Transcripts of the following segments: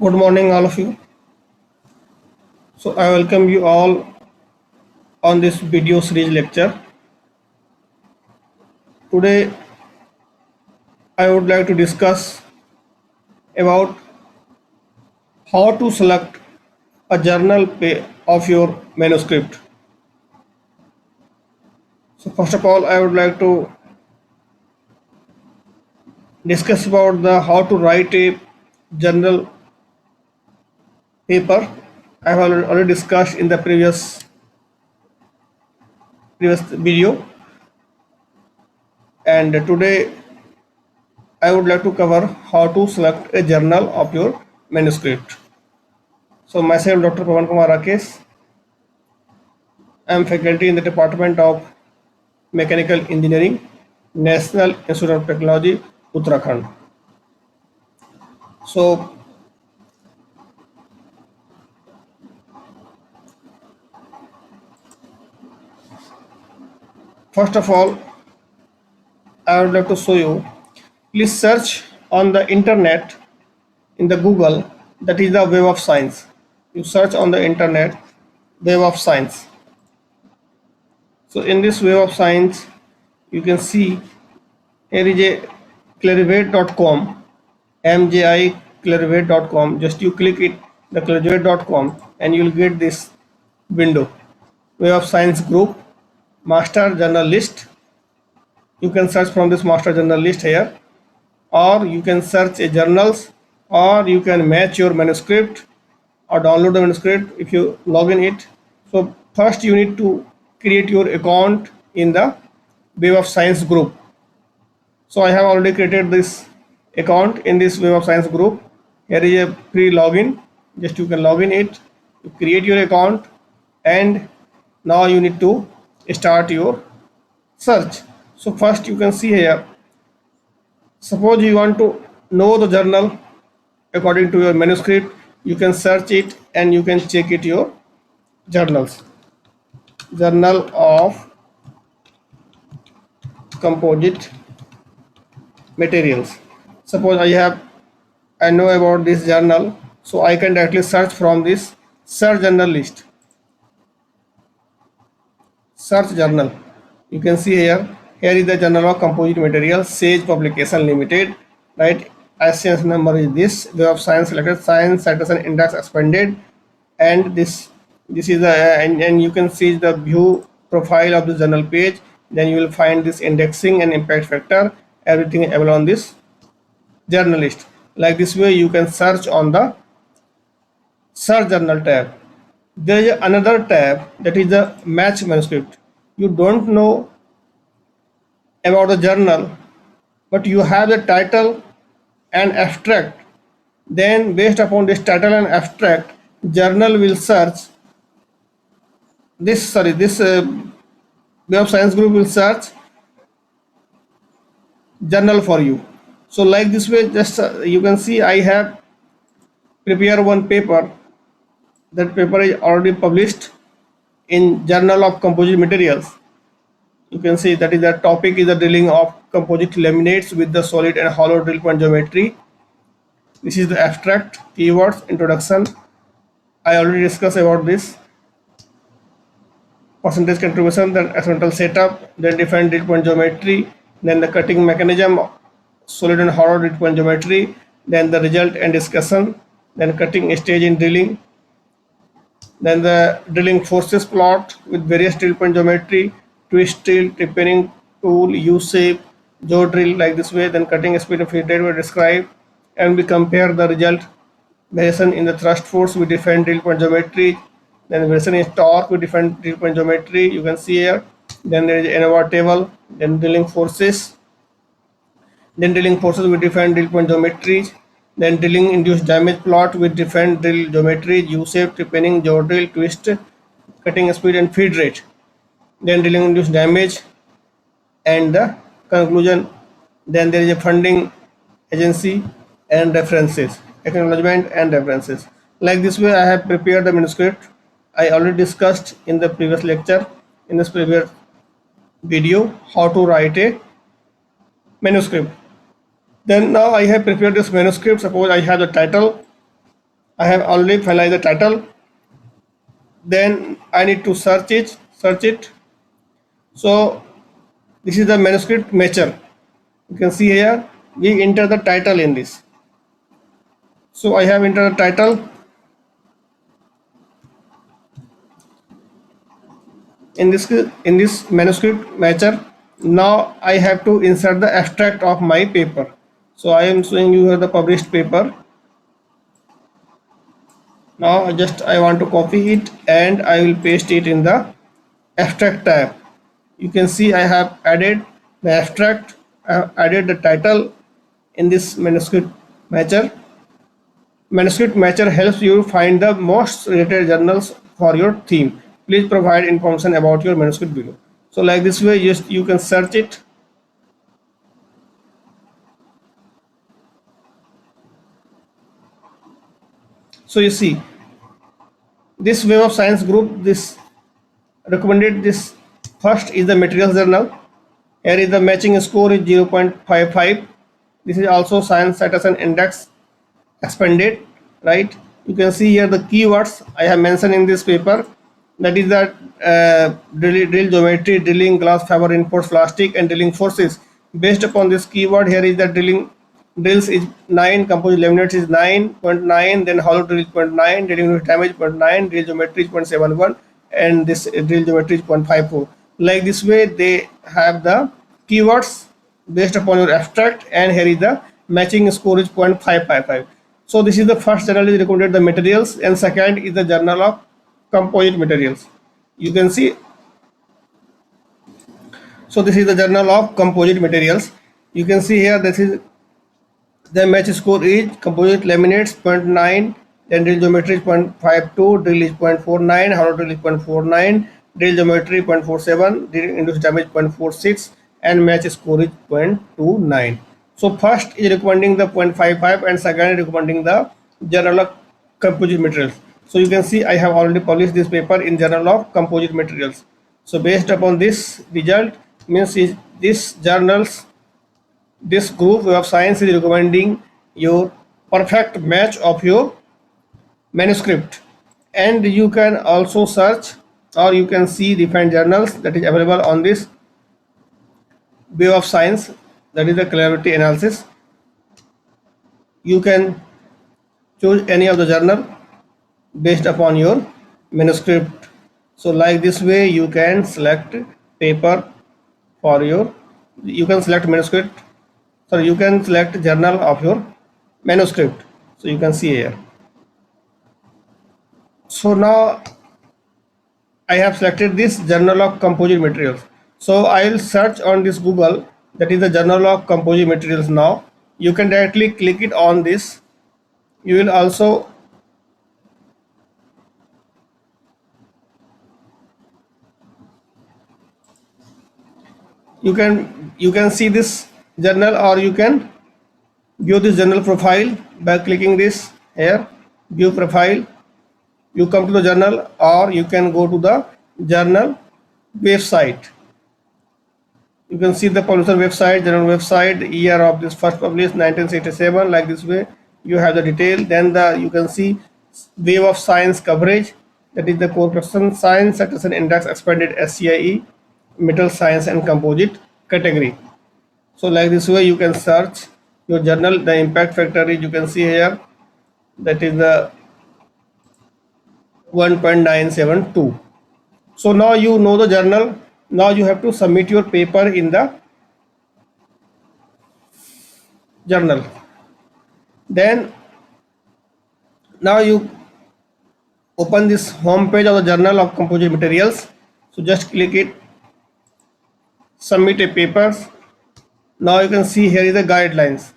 Good morning, all of you. So, I welcome you all on this video series lecture. Today, I would like to discuss about how to select a journal of your manuscript. So, first of all, I would like to discuss about the how to write a journal paper. I have already discussed in the previous video, and today I would like to cover how to select a journal of your manuscript. So myself, Dr. Pawan Kumar Rakesh. I am faculty in the Department of Mechanical Engineering, National Institute of Technology, Uttarakhand. So first of all, I would like to show you. Please search on the internet in the Google, that is the Web of Science. You search on the internet, Web of Science. So in this Web of Science, you can see here is a clarivate.com, mji clarivate.com. Just you click it, the clarivate.com, and you will get this window. Web of Science group, master journal list. You can search from this master journal list here, or you can search a journals, or you can match your manuscript or download the manuscript if you log in it. So first you need to create your account in the Web of Science group. So I have already created this account in this Web of Science group. Here is a free login. Just you can log in it, you create your account, and now you need to start your search. So first you can see here, suppose you want to know the journal according to your manuscript, you can search it and you can check it your journals. Journal of Composite Materials. Suppose I know about this journal, so I can directly search from this search journal list. Search journal. You can see here. Here is the Journal of Composite Materials, Sage Publication Limited. Right. ISSN number is this. Web of Science selected. Science Citation Index expanded, and this is the and you can see the view profile of the journal page. Then you will find this indexing and impact factor. Everything available on this journalist. Like this way, you can search on the search journal tab. There is another tab, that is the match manuscript. You don't know about the journal, but you have the title and abstract. Then based upon this title and abstract, journal will search this Web of Science group will search journal for you. So like this way, just you can see I have prepared one paper. That paper is already published in Journal of Composite Materials. You can see that is the topic is the drilling of composite laminates with the solid and hollow drill point geometry. This is the abstract, keywords, introduction. I already discussed about this. Percentage contribution, then experimental setup, then different drill point geometry, then the cutting mechanism, solid and hollow drill point geometry, then the result and discussion, then cutting stage in drilling, then the drilling forces plot with various drill point geometry, twist drill, tripping tool, U-shape, jaw drill, like this way. Then cutting speed and feed rate were described, and we compare the result variation in the thrust force with different drill point geometry. Then variation in torque with different drill point geometry. You can see here. Then there is ANOVA table. Then drilling forces. Then drilling forces with different drill point geometries. Then drilling induced damage plot with different drill geometries, U-shape, tripping, jaw drill, twist, cutting speed and feed rate. Then drilling induced damage, and the conclusion. Then there is a funding agency and references, acknowledgement and references. Like this way, I have prepared the manuscript. I already discussed in the previous lecture, in this previous video, how to write a manuscript. Then now I have prepared this manuscript. Suppose I have the title, I have already finalized the title. Then I need to search it. So this is the manuscript matcher. You can see here we enter the title in this. So I have entered the title in this manuscript matcher. Now I have to insert the abstract of my paper. So I am showing you here the published paper. Now I want to copy it and I will paste it in the abstract tab. You can see I have added the abstract. I have added the title in this manuscript matcher. Manuscript matcher helps you find the most related journals for your theme. Please provide information about your manuscript below. So like this way, you can search it. So you see, this Web of Science group, this recommended this first is the materials journal. Here is the matching score is 0.55. This is also science citation index expanded, right? You can see here the keywords I have mentioned in this paper. That is the drill geometry, drilling, glass fiber reinforced plastic, and drilling forces. Based upon this keyword, here is the drills is 9, composite laminates is 9.9, then hollow drill is 0.9, drilling damage 0.9, drill geometry is 0.71, and this drill geometry is 0.54. Like this way, they have the keywords based upon your abstract, and here is the matching score is 0.555. So this is the first journal is recommended the materials, and second is the journal of composite materials. You can see, so this is the journal of composite materials. You can see here this is the match score is composite laminates 0.9, then drill geometry is 0.52, drill is 0.49, hollow drill is 0.49, drill geometry 0.47, drill induced damage 0.46, and match score is 0.29. So first is recommending the 0.55 and second is recommending the journal of composite materials. So you can see I have already published this paper in journal of composite materials. So based upon this result means is this journals, this group of science is recommending your perfect match of your manuscript. And you can also search or you can see different journals that is available on this Web of Science, that is the clarity analysis. You can choose any of the journal based upon your manuscript. So like this way you can select paper for your, you can select manuscript, so you can select journal of your manuscript. So you can see here. So now I have selected this journal of composite materials. So I will search on this Google, that is the journal of composite materials. Now you can directly click it on this. You will also you can see this journal, or you can view this journal profile by clicking this here, view profile. You come to the journal, or you can go to the journal website. You can see the publisher website, journal website, year of this first published 1967. Like this way you have the detail. Then you can see Web of Science coverage, that is the core question, science citation index expanded SCIE, metal science and composite category. So like this way you can search your journal. The impact factor is, you can see here, that is the 1.972. So now you know the journal. Now you have to submit your paper in the journal. Then now you open this home page of the journal of composite materials. So just click it, submit a paper. Now you can see here is the guidelines,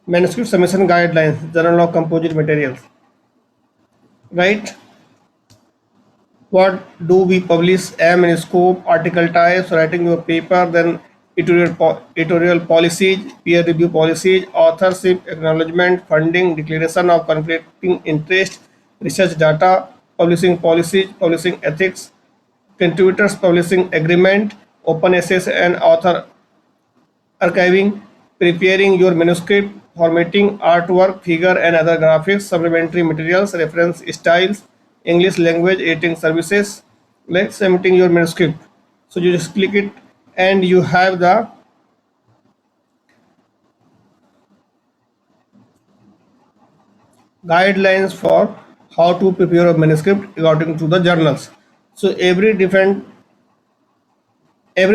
manuscript submission guidelines, journal of composite materials, right? What do we publish, aim and scope, article types, writing your paper, then editorial policies, peer review policies, authorship, acknowledgement, funding, declaration of conflicting interest, research data, publishing policies, publishing ethics, contributors publishing agreement, open access and author archiving, preparing your manuscript, formatting, artwork, figure and other graphics, supplementary materials, reference styles, English language editing services, like submitting your manuscript. So you just click it and you have the guidelines for how to prepare a manuscript according to the journals. So every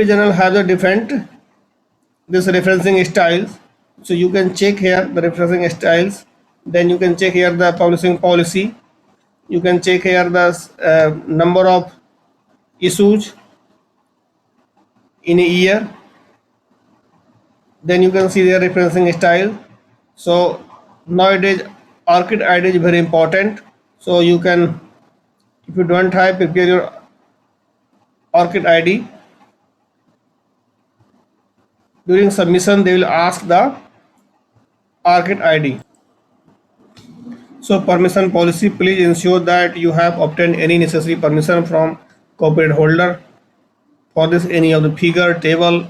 journal has a different this referencing styles. So you can check here the referencing styles. Then you can check here the publishing policy. You can check here the number of issues in a year. Then you can see their referencing style. So nowadays ORCID ID is very important. So you can, if you don't have, prepare your ORCID ID. During submission they will ask the ORCID ID. So permission policy, please ensure that you have obtained any necessary permission from copyright holder for this any of the figure, table,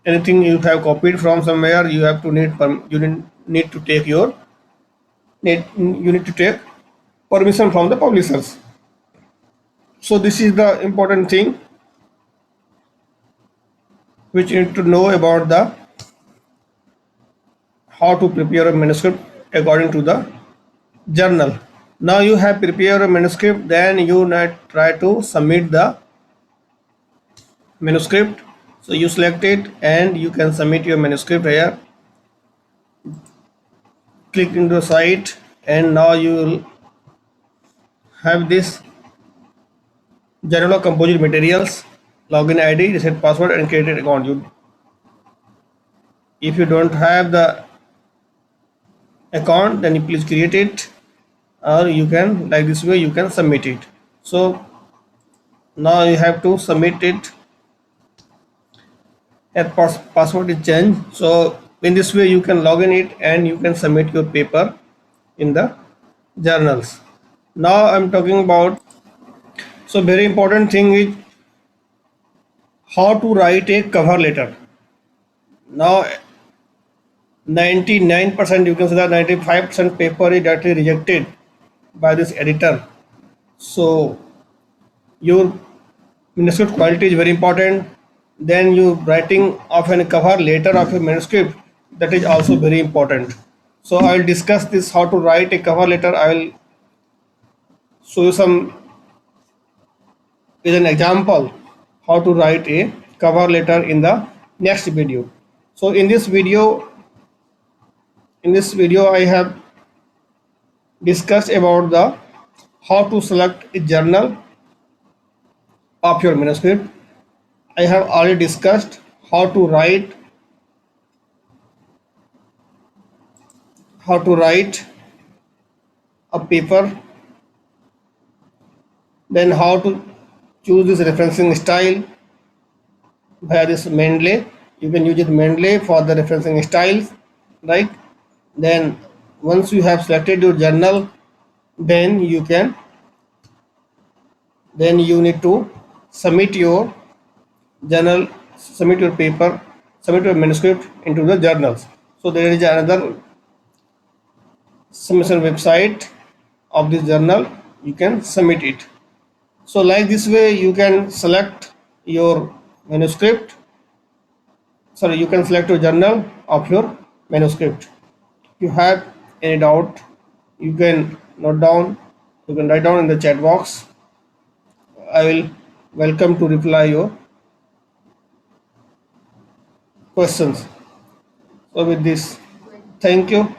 anything you have copied from somewhere. You have to need to take your you need to take permission from the publishers. So this is the important thing which you need to know about the how to prepare a manuscript according to the journal. Now you have prepared a manuscript, then you might try to submit the manuscript. So you select it and you can submit your manuscript here. Click into the site and now you will have this Journal of Composite Materials, login ID, reset password and created account. If you don't have the account, then you please create it, or you can, like this way you can submit it. So now you have to submit it. That password is changed. So in this way you can log in it and you can submit your paper in the journals. Now I'm talking about, so very important thing is how to write a cover letter. Now 99%, you can say that 95% paper is directly rejected by this editor. So your manuscript quality is very important. Then you writing of a cover letter of a manuscript, that is also very important. So I will discuss this how to write a cover letter. I will show you some with an example how to write a cover letter in the next video. So in this video I have discussed about the how to select a journal of your manuscript. I have already discussed how to write a paper, then how to choose this referencing style via this Mendeley. You can use it Mendeley for the referencing styles, right? Then once you have selected your journal, then you need to submit your journal, submit your paper, submit your manuscript into the journals. So there is another submission website of this journal, you can submit it. So like this way you can select your manuscript, sorry, you can select your journal of your manuscript. If you have any doubt, you can note down, you can write down in the chat box. I will welcome to reply your questions. So with this, thank you.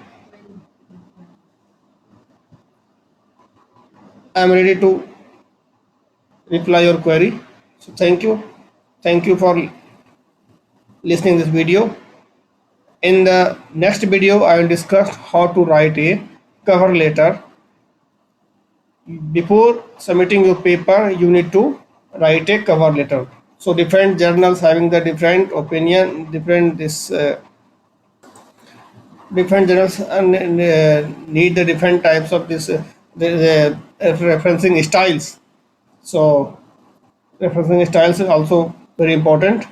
I am ready to reply your query. So thank you for listening this video. In the next video I will discuss how to write a cover letter. Before submitting your paper you need to write a cover letter. So different journals having the different opinion, different journals need the different types of this the referencing styles. So referencing styles is also very important,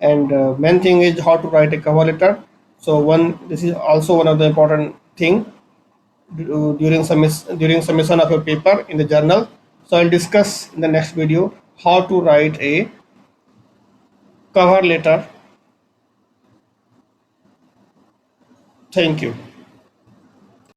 and main thing is how to write a cover letter. So this is also one of the important thing during submission of a paper in the journal. So I'll discuss in the next video how to write a cover letter. Thank you.